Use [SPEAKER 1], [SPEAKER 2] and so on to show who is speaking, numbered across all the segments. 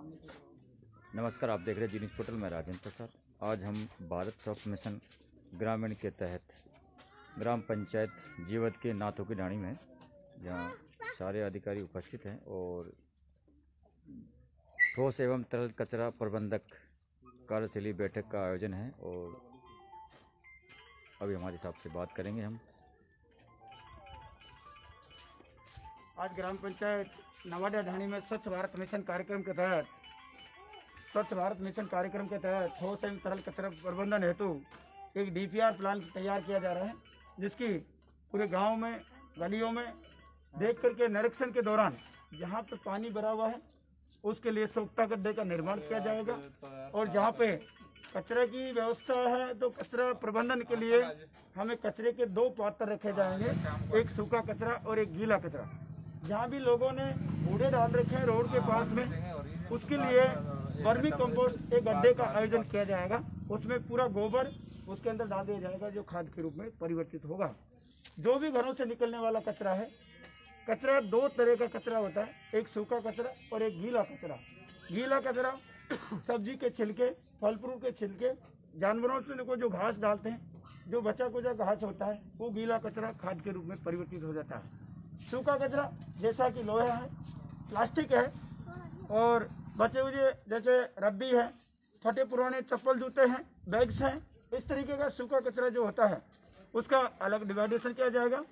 [SPEAKER 1] नमस्कार, आप देख रहे हैं जी न्यूज़ पोर्टल में राजेंद्र प्रसाद। आज हम भारत स्वच्छ मिशन ग्रामीण के तहत ग्राम पंचायत जीवत के नाथों की ढाणी में, जहां सारे अधिकारी उपस्थित हैं और ठोस एवं तरल कचरा प्रबंधक कार्यशैली बैठक का आयोजन है। और अभी हमारे साहब से बात करेंगे हम।
[SPEAKER 2] आज ग्राम पंचायत नवादा ढाणी में स्वच्छ भारत मिशन कार्यक्रम के तहत ठोस एवं तरल कचरा प्रबंधन हेतु एक डीपीआर प्लान तैयार किया जा रहा है, जिसकी पूरे गांव में, गलियों में देख करके निरीक्षण के दौरान जहां पर पानी भरा हुआ है उसके लिए सोख्ता गड्ढे का निर्माण किया जाएगा। और जहां पे कचरे की व्यवस्था है तो कचरा प्रबंधन के लिए हमें कचरे के 2 पात्र रखे जाएंगे, एक सूखा कचरा और एक गीला कचरा। जहाँ भी लोगों ने कूड़े डाल रखे हैं रोड के पास में, उसके लिए वर्मी कंपोस्ट एक गड्ढे का आयोजन किया जाएगा। उसमें पूरा गोबर उसके अंदर डाल दिया जाएगा, जो खाद के रूप में परिवर्तित होगा। जो भी घरों से निकलने वाला कचरा है, कचरा 2 तरह का कचरा होता है, एक सूखा कचरा और एक गीला कचरा। गीला कचरा सब्जी के छिलके, फल फ्रूट के छिलके, जानवरों से को जो घास डालते हैं, जो बचा कुचा घास होता है, वो गीला कचरा खाद के रूप में परिवर्तित हो जाता है। सूखा कचरा जैसा कि लोहा है, प्लास्टिक है और बचे हुए जैसे रद्दी है, फटे पुराने चप्पल जूते हैं, बैग्स हैं, इस तरीके का सूखा कचरा जो होता है उसका अलग डिवाइडेशन किया जाएगा।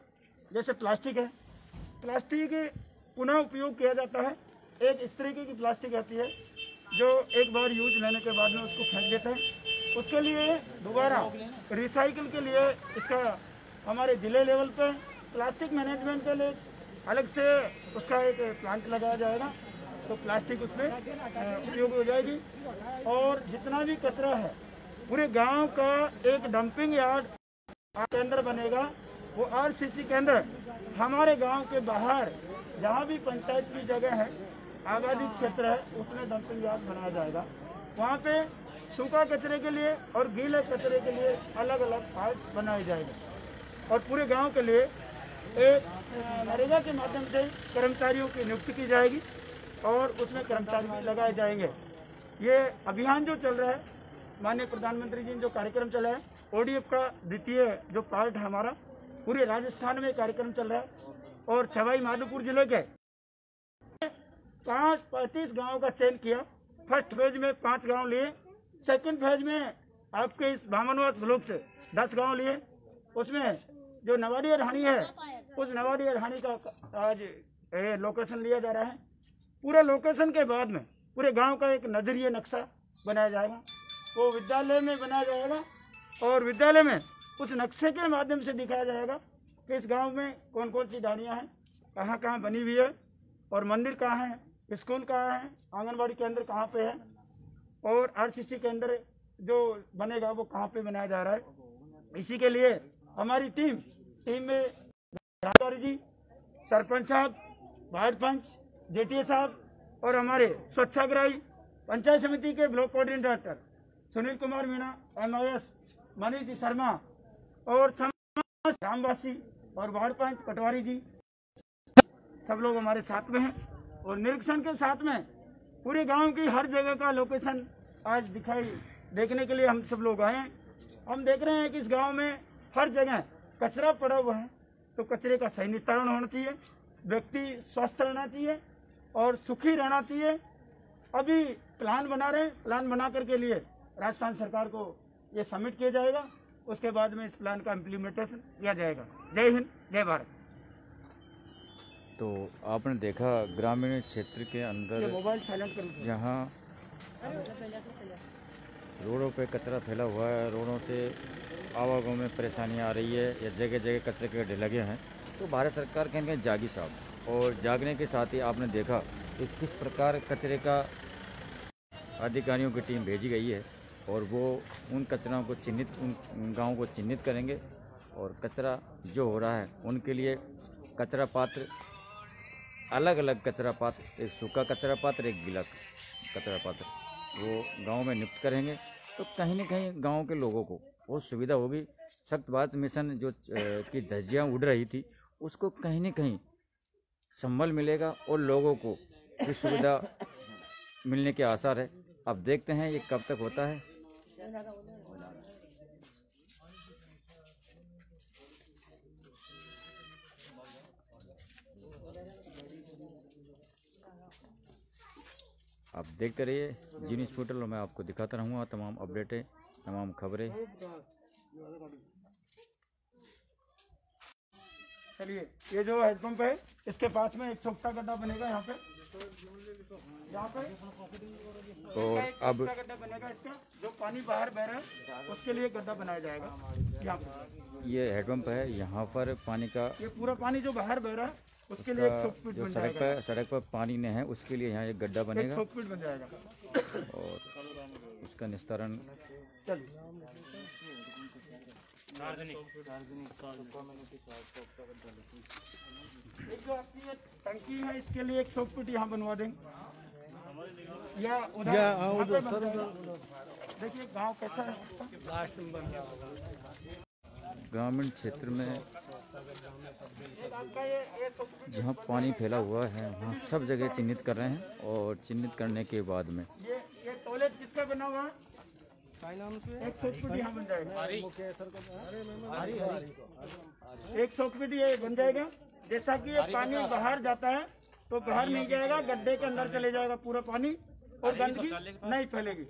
[SPEAKER 2] जैसे प्लास्टिक है, प्लास्टिक पुनः उपयोग किया जाता है। एक इस तरीके की प्लास्टिक आती है जो एक बार यूज लेने के बाद में उसको फेंक देते हैं, उसके लिए दोबारा रिसाइकिल के लिए इसका हमारे ज़िले लेवल पे प्लास्टिक मैनेजमेंट के लिए अलग से उसका एक प्लांट लगाया जाएगा, तो प्लास्टिक उसमें उपयोग हो जाएगी। और जितना भी कचरा है पूरे गांव का एक डंपिंग यार्ड केंद्र बनेगा। वो आरसीसी केंद्र हमारे गांव के बाहर जहां भी पंचायत की जगह है, आबादी क्षेत्र है, उसमें डंपिंग यार्ड बनाया जाएगा। वहां पे सूखा कचरे के लिए और गीले कचरे के लिए अलग अलग पार्ट्स बनाए जाएंगे। और पूरे गांव के लिए एक नरेगा के माध्यम से कर्मचारियों की नियुक्ति की जाएगी और उसमें कर्मचारी भी लगाए जाएंगे। ये अभियान जो चल रहा है, माननीय प्रधानमंत्री जी ने जो कार्यक्रम चला है, ओडीएफ का द्वितीय जो पार्ट है हमारा, पूरे राजस्थान में कार्यक्रम चल रहा है। और सवाई माधोपुर जिले के 35 गाँव का चयन किया। फर्स्ट फेज में 5 गाँव लिए, सेकंड फेज में आपके इस बामनवास ब्लॉक से 10 गाँव लिए। उसमें जो नवाड़ी ढाणी है, उस नवाड़ी ढाणी का आज लोकेशन लिया जा रहा है। पूरे लोकेशन के बाद में पूरे गांव का एक नजरिया नक्शा बनाया जाएगा, वो विद्यालय में बनाया जाएगा और विद्यालय में उस नक्शे के माध्यम से दिखाया जाएगा कि इस गांव में कौन कौन सी ढाणियाँ हैं, कहाँ कहाँ बनी हुई है, और मंदिर कहाँ है, स्कूल कहाँ है, आंगनबाड़ी केंद्र कहाँ पे है, और आरसीसी केंद्र जो बनेगा वो कहाँ पे बनाया जा रहा है। इसी के लिए हमारी टीम में जी, सरपंच साहब, वार्ड पंच, जेटीए साहब और हमारे स्वच्छाग्रही पंचायत समिति के block coordinator Sunil Kumar Meena, MIS Manish Sharma और ग्रामवासी और वार्ड पंच पटवारी जी, सब लोग हमारे साथ में हैं। और निरीक्षण के साथ में पूरे गांव की हर जगह का लोकेशन आज देखने के लिए हम सब लोग आए हैं। हम देख रहे हैं कि इस गांव में हर जगह कचरा पड़ा हुआ है, तो कचरे का सही निस्तारण होना चाहिए, व्यक्ति स्वस्थ रहना चाहिए और सुखी रहना चाहिए। अभी प्लान बना रहे हैं, प्लान बना करके लिए राजस्थान सरकार को ये सबमिट किया जाएगा, उसके बाद में इस प्लान का इम्प्लीमेंटेशन किया जाएगा। जय हिंद, जय भारत।
[SPEAKER 1] तो आपने देखा ग्रामीण क्षेत्र के अंदर
[SPEAKER 2] मोबाइल साइलेंट कर,
[SPEAKER 1] जहाँ रोडों पे कचरा फैला हुआ है, रोडों से आवागमन में परेशानियाँ आ रही है या जगह जगह कचरे के गड्ढे लगे हैं, तो भारत सरकार कहेंगे जागी साहब। और जागने के साथ ही आपने देखा कि किस प्रकार कचरे का अधिकारियों की टीम भेजी गई है और वो उन कचरों को उन गाँव को चिन्हित करेंगे और कचरा जो हो रहा है उनके लिए कचरा पात्र, अलग अलग कचरा पात्र, एक सूखा कचरा पात्र, एक गीला कचरा पात्र, वो गांव में नियुक्त करेंगे। तो कहीं न कहीं गांव के लोगों को बहुत सुविधा होगी। स्वच्छ भारत मिशन जो की धज्जियाँ उड़ रही थी, उसको कहीं न कहीं संबल मिलेगा और लोगों को ये सुविधा मिलने के आसार है। अब देखते हैं ये कब तक होता है। आप देखते रहिए जी न्यूज़ पोर्टल, मैं आपको दिखाता रहूँगा तमाम अपडेटें, तमाम खबरें।
[SPEAKER 2] चलिए, ये जो हैंडपंप है इसके पास में एक छोटा गड्ढा बनेगा यहाँ पे
[SPEAKER 1] और अब
[SPEAKER 2] गड्ढा बनेगा इसका, जो पानी बाहर बह रहा है उसके लिए गड्ढा बनाया जाएगा। यहाँ पे
[SPEAKER 1] ये हैंडपंप है, यहाँ पर पानी का
[SPEAKER 2] ये पूरा पानी जो बाहर बह रहा है उसके लिए एक फीट
[SPEAKER 1] जो
[SPEAKER 2] बन जाएगा।
[SPEAKER 1] सड़क पर पानी नहीं है उसके लिए यहाँ एक गड्ढा बनेगा
[SPEAKER 2] 1 फीट बन जाएगा
[SPEAKER 1] और उसका निस्तारण।
[SPEAKER 2] चलिए, एक जो आपकी ये टंकी है इसके लिए 100 फीट यहाँ बनवा देंगे या उधर यहाँ पे बन जाएगा। देखिए गांव कैसा है,
[SPEAKER 1] ग्रामीण क्षेत्र में
[SPEAKER 2] एक आपका ये 100 फीट
[SPEAKER 1] जहाँ पानी फैला हुआ है वहाँ सब जगह चिन्हित कर रहे हैं और चिन्हित करने के बाद में
[SPEAKER 2] ये टॉयलेट किसका बना हुआ है 100 फीट यहाँ बन जाएगा। 100 फीट ये बन जाएगा। जैसा कि ये पानी बाहर जाता है तो बाहर नहीं जाएगा, गड्ढे के अंदर चले जाएगा पूरा पानी और गंदगी नहीं फैलेगी।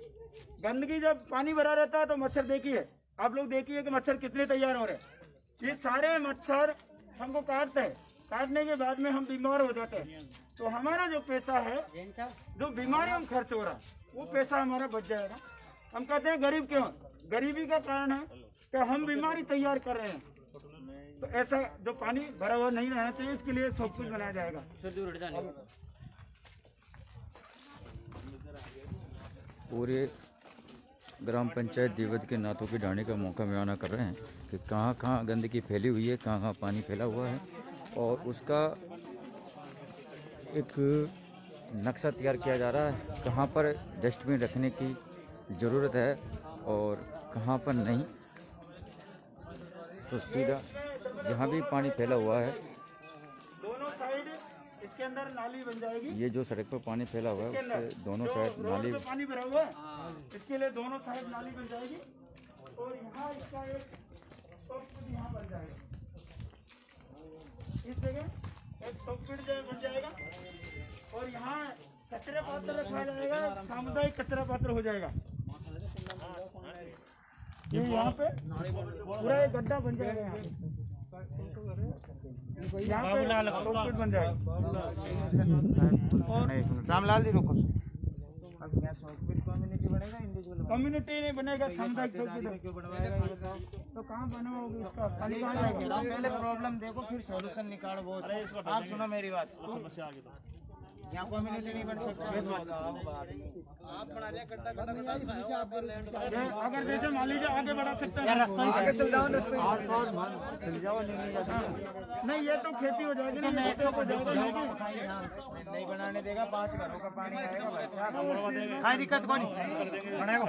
[SPEAKER 2] गंदगी जब पानी भरा रहता है तो मच्छर देखिए, आप लोग देखिए कि मच्छर कितने तैयार हो रहे हैं। ये सारे मच्छर हमको काटते हैं, काटने के बाद में हम बीमार हो जाते हैं। तो हमारा जो पैसा है, जो बीमारियों में खर्च हो रहा है वो पैसा हमारा बच जाएगा। हम कहते हैं गरीब क्यों, गरीबी का कारण है कि हम बीमारी तैयार कर रहे हैं। तो ऐसा जो पानी भरा हुआ नहीं रहना चाहिए, इसके लिए सब कुछ बनाया जाएगा।
[SPEAKER 1] पूरे ग्राम पंचायत देवद के नातों की ढाणी का मौका मुआयना कर रहे हैं कि कहाँ कहाँ गंदगी फैली हुई है, कहाँ कहाँ पानी फैला हुआ है और उसका एक नक्शा तैयार किया जा रहा है, कहाँ पर डस्टबिन रखने की ज़रूरत है और कहाँ पर नहीं। तो सीधा जहाँ भी पानी फैला हुआ है
[SPEAKER 2] दोनों साइड इसके अंदर नाली बन जाएगी।
[SPEAKER 1] ये जो सड़क पर पानी फैला हुआ है उससे दोनों साइड नाली,
[SPEAKER 2] पानी भरा हुआ है इसके लिए दोनों साइड नाली बन जाएगी और यहाँ इसका एक सॉफ्ट यहाँ बन जाएगा। इस जगह एक सॉफ्ट बन जाएगा और यहाँ कचरा पात्र रखा जाएगा, सामुदायिक कचरा पात्र हो जाएगा। ये यहाँ पे पूरा एक गड्ढा बन जाएगा। यहाँ पे सॉफ्ट बन जाएगा।
[SPEAKER 3] रामलाल जी रुको,
[SPEAKER 2] कम्युनिटी नहीं बनेगा, सामुदायिक तो कहाँ बना होगा इसका पानी कहाँ जाएगा?
[SPEAKER 3] पहले प्रॉब्लम देखो फिर सॉल्यूशन निकालो। वो आप सुनो मेरी बात, यहाँ कम्युनिटी नहीं बन सकती। आप बना दिया
[SPEAKER 2] अगर जैसे मान लीजिए आगे बढ़ा सकते हैं,
[SPEAKER 3] आगे चल जाओ
[SPEAKER 2] नहीं ये तो खेती हो जाएगी ना, नहीं तो
[SPEAKER 3] नहीं बनाने देगा, 5 घरों का पानी आएगा भाई, कोई दिक्कत कौन बनाएगा।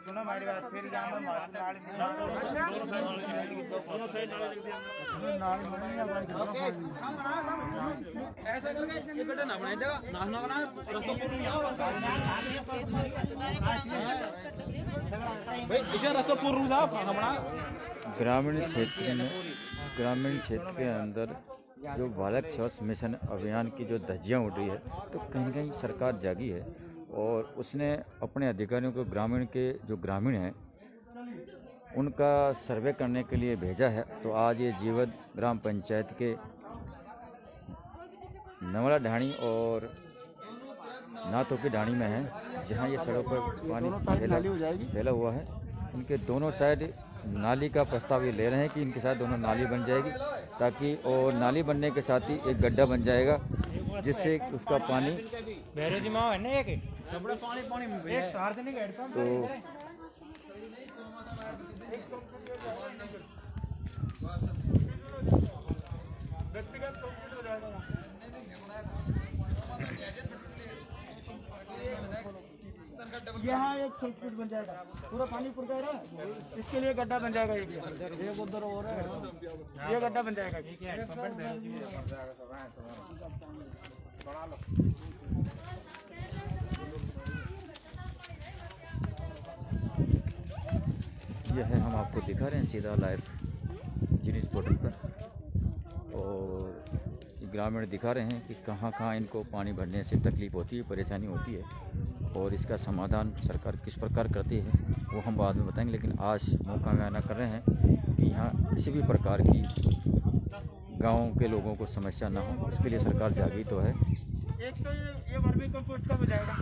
[SPEAKER 3] सुनो हमारी बात, फिर ऐसा करके ना बनाई देगा, ना बना रास्ता पूर्ण था बना।
[SPEAKER 1] ग्रामीण क्षेत्र के अंदर जो बालक स्वच्छ मिशन अभियान की जो धज्जियां उड़ रही है, तो कहीं न कहीं सरकार जागी है और उसने अपने अधिकारियों को ग्रामीण के जो ग्रामीण हैं उनका सर्वे करने के लिए भेजा है। तो आज ये जीवद ग्राम पंचायत के नवला ढाणी और नाथों की ढाणी में है, जहाँ ये सड़क पर पानी फैला हुआ है। इनके दोनों साइड नाली का प्रस्ताव ये ले रहे हैं कि इनके साथ दोनों नाली बन जाएगी, ताकि और नाली बनने के साथ ही एक गड्ढा बन जाएगा जिससे उसका पानी तो
[SPEAKER 2] यहाँ एक फीट बन जाएगा, पूरा पानी पुर रहा है, इसके लिए गड्ढा बन जाएगा। एक उधर हो रहा है, ये गड्ढा बन जाएगा।
[SPEAKER 1] यह है, हम आपको दिखा रहे हैं सीधा लाइव जिनिस पोर्टल पर, और ग्रामीण दिखा रहे हैं कि कहाँ कहाँ इनको पानी भरने से तकलीफ़ होती है, परेशानी होती है, और इसका समाधान सरकार किस प्रकार करती है वो हम बाद में बताएंगे। लेकिन आज मौका में आना कर रहे हैं कि यहाँ किसी भी प्रकार की गाँव के लोगों को समस्या ना हो, इसके लिए सरकार जागी तो है।
[SPEAKER 2] एक तो ये वर्मी कंपोस्ट कब हो जाएगा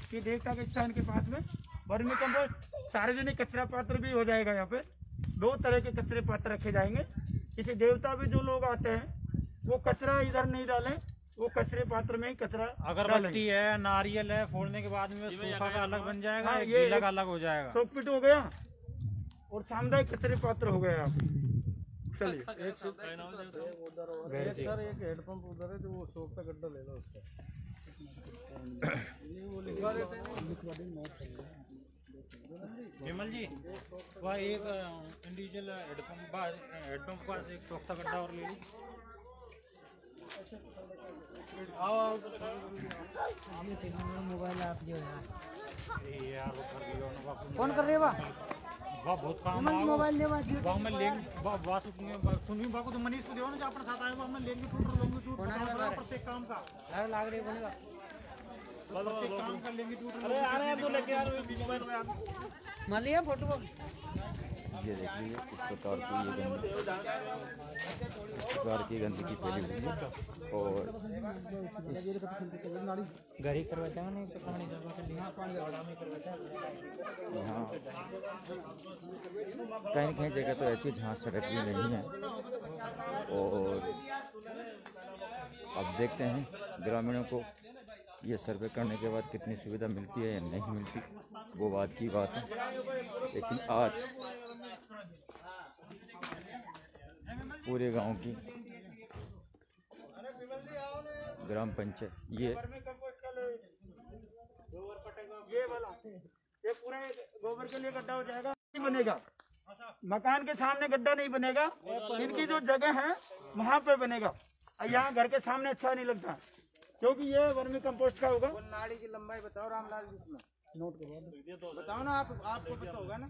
[SPEAKER 2] कि देवता के स्थान के पास में वर्मी कंपोस्ट, सार्वजनिक कचरा पात्र भी हो जाएगा। यहाँ पे 2 तरह के कचरे पात्र रखे जाएंगे। इसे देवता भी जो लोग आते हैं वो कचरा इधर नहीं डालें, वो कचरे पात्र में ही कचरा,
[SPEAKER 3] अगरबत्ती है, नारियल है, फोड़ने के बाद में सूखा का अलग बन जाएगा।
[SPEAKER 2] हाँ,
[SPEAKER 3] ये गीला का अलग हो जाएगा।
[SPEAKER 2] सोकपिट हो गया और सामुदायिक कचरे पात्र हो गया यहाँ पे। चलिए
[SPEAKER 3] सर एक हेडपंप उधर है, जो वो सोप का गड्ढा ले लो उसका। विमल जी वह एक इंडिविजुअल हेडपंप पास एक सोप का गड्ढा और ले ली। मोबाइल आप जो है कौन कर रहे हो? वाह बहुत काम मोबाइल वाह मैं लेंगे वाह सुनिए बाको तो मनीष को देओ ना, अपने साथ आए वाह मैं लेंगे टूट प्रत्येक काम का अरे लाग रही बोलेगा प्रत्येक काम का लेंगे टूट। अरे आ रहे हैं तो लेके आ रहे हैं मोबाइल में आप मान लिया फोटो।
[SPEAKER 1] ये देख लीजिए इस प्रकार की गंदगी फैली हुई है, और
[SPEAKER 3] घर ही करवाते हैं नहीं तो पानी यहाँ
[SPEAKER 1] कहीं कहीं जगह तो ऐसी जहाँ सड़क भी नहीं है। और अब देखते हैं ग्रामीणों को ये सर्वे करने के बाद कितनी सुविधा मिलती है या नहीं मिलती, वो बात की बात है। लेकिन आज पूरे गांव की ग्राम पंचायत ये
[SPEAKER 2] वाला ये पूरा गोबर के लिए गड्ढा हो जाएगा, नहीं बनेगा। मकान के सामने गड्ढा नहीं बनेगा, इनकी जो जगह है वहाँ पे बनेगा। यहाँ घर के सामने अच्छा नहीं लगता, क्योंकि ये वर्मी कंपोस्ट का होगा।
[SPEAKER 3] नाली की लंबाई बताओ रामलाल जी, इसमें नोट करो बताओ ना, आपको पता होगा ना।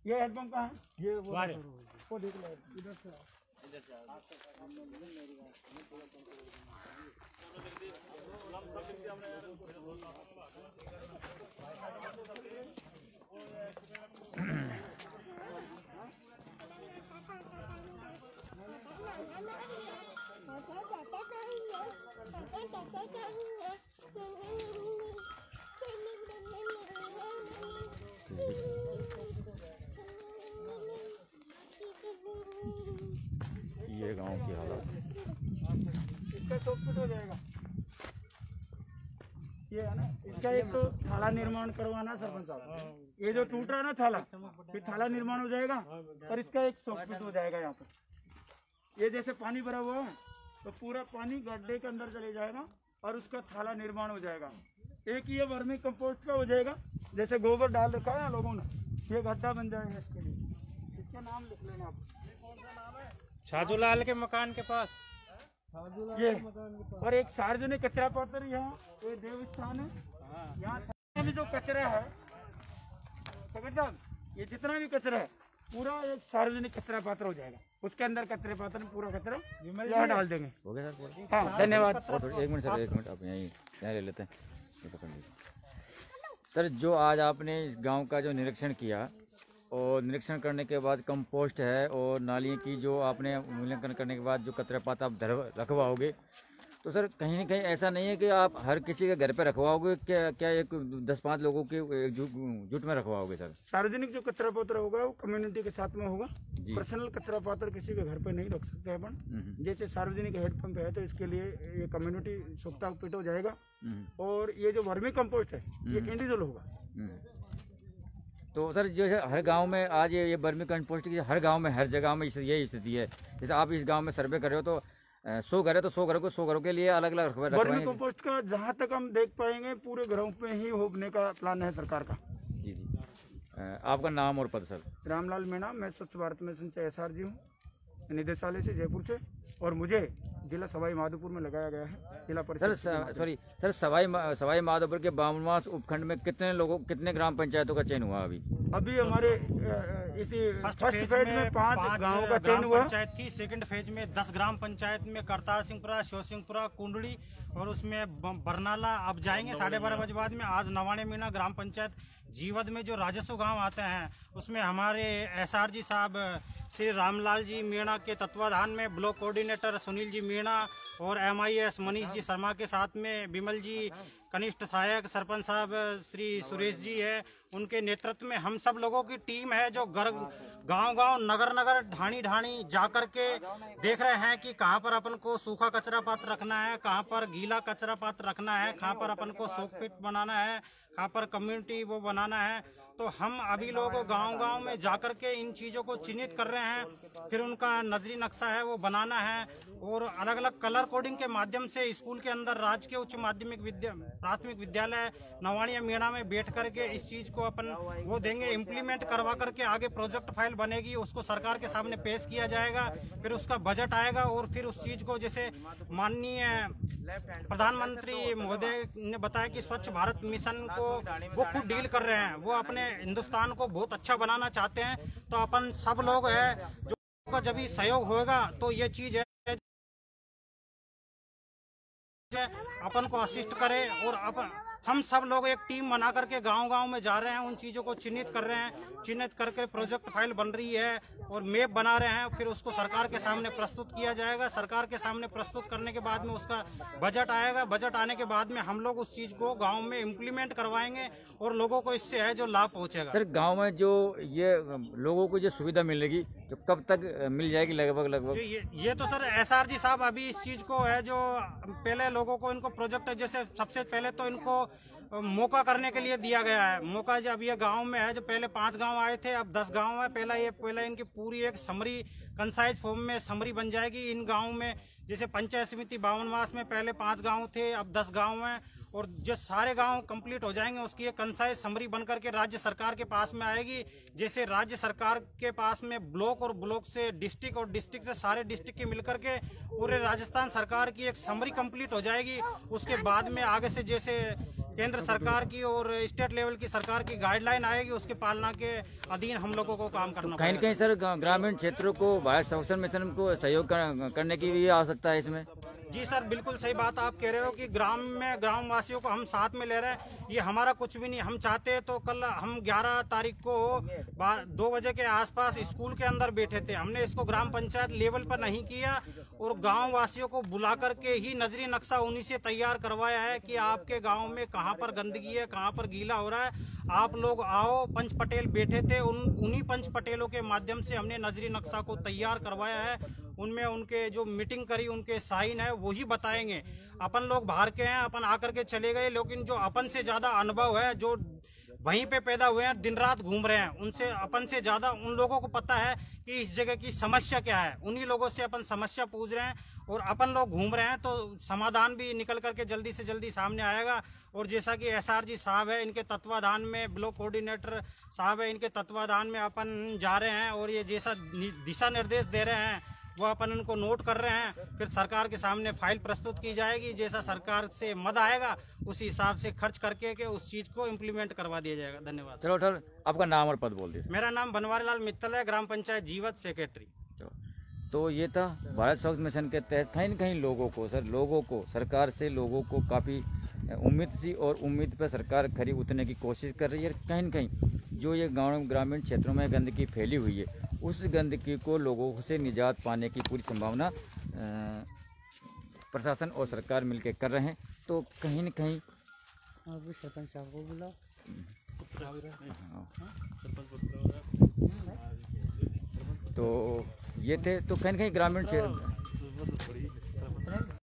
[SPEAKER 2] ये हेडपंप कहाँ है? ये
[SPEAKER 3] वो देख लो इधर से
[SPEAKER 1] ये गांव की हालत।
[SPEAKER 2] इसका सोकपिट हो जाएगा। ये है ना, इसका एक तो थाला निर्माण करवाना सरपंच साहब। ये जो टूट रहा है ना थाला, फिर थाला निर्माण हो जाएगा और इसका एक सोकपिट हो जाएगा। यहाँ पर ये जैसे पानी भरा हुआ है तो पूरा पानी गड्ढे के अंदर चले जाएगा और उसका थाला निर्माण हो जाएगा। एक ये वर्मी कंपोस्ट का हो जाएगा, जैसे गोबर डाल रखा है ना लोगों ने, ये गड्ढा बन जाएगा इसके लिए। इसका नाम लिख लेना आप,
[SPEAKER 3] छाजूलाल के मकान के पास
[SPEAKER 2] ये। और एक सार्वजनिक कचरा पात्र यहाँ ये देव स्थान है, यहाँ भी जो कचरा है साहब, ये जितना भी कचरा है पूरा एक सार्वजनिक कचरा पात्र हो जाएगा। उसके अंदर कचरे पात्र में पूरा कचरा यहाँ डाल देंगे।
[SPEAKER 1] हो गया सर?
[SPEAKER 2] हाँ धन्यवाद।
[SPEAKER 1] एक मिनट सर, एक मिनट आप यहाँ ले लेते हैं, ये पकड़ लीजिए सर। जो आज आपने इस गांव का जो निरीक्षण किया, और निरीक्षण करने के बाद कंपोस्ट है और नाली की जो आपने मूल्यांकन करने के बाद जो कचरा पात्र आप रखवाओगे, तो सर कहीं ना कहीं ऐसा नहीं है कि आप हर किसी के घर पे रखवाओगे? क्या एक 10-5 लोगों के जुट में रखवाओगे सर?
[SPEAKER 2] सार्वजनिक जो कचरा पात्र होगा वो कम्युनिटी के साथ में होगा। पर्सनल कचरा पात्र किसी के घर पे नहीं रख सकते अपन। जैसे सार्वजनिक हेडपंप है तो इसके लिए ये कम्युनिटी सोखता पिट हो जाएगा। और ये जो वर्मी कंपोस्ट है ये इंडिविजुअल होगा।
[SPEAKER 1] तो सर जो है हर गांव में आज ये वर्मी कंपोस्ट की हर गांव में हर जगह में यही स्थिति है। जैसे आप इस गांव में सर्वे कर रहे हो तो 100 घर है तो 100 घरों के लिए अलग अलग
[SPEAKER 2] वर्मी कंपोस्ट का जहां तक हम देख पाएंगे पूरे घरों पे ही होने का प्लान है सरकार का।
[SPEAKER 1] जी जी। आपका नाम और पद सर?
[SPEAKER 2] रामलाल मीणा, मैं स्वच्छ भारत मिशन से SRG हूँ, निदेशालय से जयपुर से, और मुझे जिला सवाई माधोपुर में लगाया गया है जिला परिषद।
[SPEAKER 1] सर सवाई माधोपुर के बामनवास उपखंड में कितने ग्राम पंचायतों का चयन हुआ अभी?
[SPEAKER 2] अभी हमारे इसी फर्स्ट फेज में 5 गाँव का चयन हुआ।
[SPEAKER 3] पंचायत थी, सेकंड फेज में 10 ग्राम पंचायत में करतार सिंहपुरा, शिव सिंहपुरा, कुंडली और उसमें बरनाला अब जाएंगे 12:30 बजे बाद में। आज नवाने मीना ग्राम पंचायत जीवद में जो राजस्व गांव आते हैं उसमें हमारे SRG साहब श्री रामलाल जी मीणा के तत्वाधान में ब्लॉक कोऑर्डिनेटर सुनील जी मीणा और MIS मनीष जी शर्मा के साथ में विमल जी कनिष्ठ सहायक सरपंच साहब श्री सुरेश जी है, उनके नेतृत्व में हम सब लोगों की टीम है जो गांव-गांव नगर ढाणी जा कर के देख रहे हैं कि कहां पर अपन को सूखा कचरा पात्र रखना है, कहां पर गीला कचरा पात्र रखना है, कहां पर अपन को सोक पिट बनाना है, कहां पर कम्युनिटी वो बनाना है। तो हम अभी लोग गांव-गांव में जाकर के इन चीज़ों को चिन्हित कर रहे हैं, फिर उनका नजरी नक्शा है वो बनाना है और अलग अलग कलर कोडिंग के माध्यम से स्कूल के अंदर राजकीय उच्च माध्यमिक प्राथमिक विद्यालय नवाणिया मीणा में बैठ करके इस चीज़ को अपन वो देंगे, इम्प्लीमेंट करवा करके आगे प्रोजेक्ट फाइल बनेगी, उसको सरकार के सामने पेश किया जाएगा, फिर उसका बजट आएगा और फिर उस चीज़ को जैसे माननीय प्रधानमंत्री महोदय ने बताया कि स्वच्छ भारत मिशन को वो खुद डील कर रहे हैं, वो अपने हिंदुस्तान को बहुत अच्छा बनाना चाहते हैं। तो अपन सब लोग है जो का जब भी सहयोग होगा तो ये चीज है अपन को असिस्ट करे और अपन हम सब लोग एक टीम बना करके गांव-गांव में जा रहे हैं, उन चीज़ों को चिन्हित कर रहे हैं, चिन्हित करके प्रोजेक्ट फाइल बन रही है और मैप बना रहे हैं, फिर उसको सरकार के सामने प्रस्तुत किया जाएगा। सरकार के सामने प्रस्तुत करने के बाद में उसका बजट आएगा, बजट आने के बाद में हम लोग उस चीज़ को गाँव में इम्प्लीमेंट करवाएंगे और लोगों को इससे है जो लाभ पहुँचेगा।
[SPEAKER 1] सर गाँव में जो ये लोगों को जो सुविधा मिलेगी जो कब तक मिल जाएगी लगभग?
[SPEAKER 3] ये तो सर SRG साहब अभी इस चीज़ को है जो पहले लोगों को इनको प्रोजेक्ट जैसे सबसे पहले तो इनको मौका करने के लिए दिया गया है। मौका जब ये गांव में है, जो पहले 5 गांव आए थे अब 10 गांव है, पहला इनकी पूरी एक समरी कंसाइज फॉर्म में समरी बन जाएगी इन गांव में। जैसे पंचायत समिति 52 में पहले 5 गांव थे, अब 10 गांव हैं और जो सारे गांव कंप्लीट हो जाएंगे उसकी एक कंसाइज समरी बन करके राज्य सरकार के पास में आएगी। जैसे राज्य सरकार के पास में ब्लॉक और ब्लॉक से डिस्ट्रिक्ट और डिस्ट्रिक्ट से सारे डिस्ट्रिक्ट के मिलकर के पूरे राजस्थान सरकार की एक समरी कंप्लीट हो जाएगी। उसके बाद में आगे से जैसे केंद्र सरकार की और स्टेट लेवल की सरकार की गाइडलाइन आएगी, उसके पालना के अधीन हम लोगों को काम करना
[SPEAKER 1] कहीं कहीं सर ग्रामीण क्षेत्रों को भारत संरक्षण मिशन को सहयोग करने की भी आवश्यकता है इसमें?
[SPEAKER 3] जी सर, बिल्कुल सही बात आप कह रहे हो कि ग्राम वासियों को हम साथ में ले रहे हैं। ये हमारा कुछ भी नहीं, हम चाहते हैं तो कल हम 11 तारीख को 2 बजे के आसपास स्कूल के अंदर बैठे थे। हमने इसको ग्राम पंचायत लेवल पर नहीं किया और गांव वासियों को बुला करके ही नजरी नक्शा उन्हीं से तैयार करवाया है कि आपके गांव में कहां पर गंदगी है, कहां पर गीला हो रहा है, आप लोग आओ। पंच पटेल बैठे थे, उन्हीं पंच पटेलों के माध्यम से हमने नजरी नक्शा को तैयार करवाया है। उनमें उनके जो मीटिंग करी उनके साइन है वही बताएंगे। अपन लोग बाहर के हैं, अपन आकर के चले गए, लेकिन जो अपन से ज्यादा अनुभव है, जो वहीं पे पैदा हुए हैं, दिन रात घूम रहे हैं, उनसे अपन से ज्यादा उन लोगों को पता है कि इस जगह की समस्या क्या है। उन्हीं लोगों से अपन समस्या पूछ रहे हैं और अपन लोग घूम रहे हैं, तो समाधान भी निकल करके जल्दी से जल्दी सामने आएगा। और जैसा कि SRG साहब है, इनके तत्वाधान में ब्लॉक कोऑर्डिनेटर साहब है, इनके तत्वाधान में अपन जा रहे हैं और ये जैसा दिशा निर्देश दे रहे हैं वो अपन उनको नोट कर रहे हैं। फिर सरकार के सामने फाइल प्रस्तुत की जाएगी, जैसा सरकार से मद आएगा उसी हिसाब से खर्च करके के उस चीज को इम्प्लीमेंट करवा दिया जाएगा। धन्यवाद।
[SPEAKER 1] चलो सर, आपका नाम और पद बोल दीजिए।
[SPEAKER 3] मेरा नाम बनवारी लाल मित्तल है, ग्राम पंचायत जीवद सेक्रेटरी।
[SPEAKER 1] तो ये था भारत संरक्षण मिशन के तहत कहीं न कहीं लोगों को सरकार से लोगों को काफ़ी उम्मीद सी और उम्मीद पर सरकार खरी उतरने की कोशिश कर रही है। कहीं न कहीं जो ये गाँव ग्रामीण क्षेत्रों में गंदगी फैली हुई है, उस गंदगी को लोगों से निजात पाने की पूरी संभावना प्रशासन और सरकार मिलकर कर रहे हैं। तो कहीं न कहीं
[SPEAKER 3] सरपंच साहब को बुलाओ।
[SPEAKER 1] तो ये थे, तो कहीं न कहीं ग्रामीण क्षेत्र